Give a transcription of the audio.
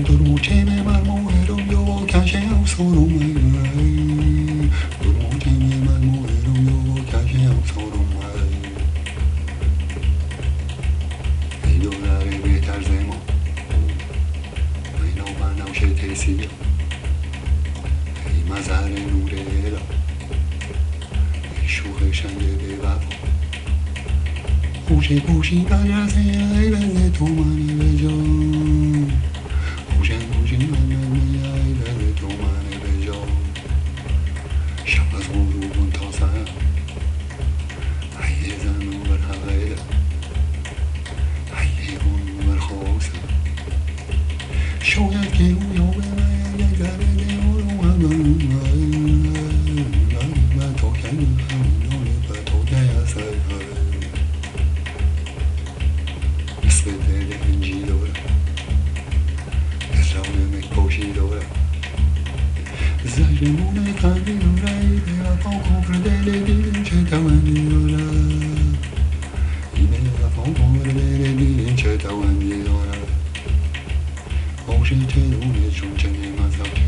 Dormuceme marmorero yo calle au solo mai Dormuceme marmorero yo calle au solo mai ای دلاره بهتر زمان ای نامنوش تسیا ای مظهر نور اله ای شوخ شنگ به وفا خوشه پوشی برسه ای بنده تو منی به جان خوشه پوشی ای بنده تو منی به جان شب از غروبون تا سحر ای زن و بر حقیده ای گون بر خواسته شاید که او یا به من یک درده رو همون و تا که همون و تا که اصل نصف دل انجی داره اسران مکپاشی داره زجمون قلبی داره به وفا کفر دل دیدن چه توانی داره اینه وفا کفر دل دیدن چه توانی داره عاشق چه دونه چون چه نمازم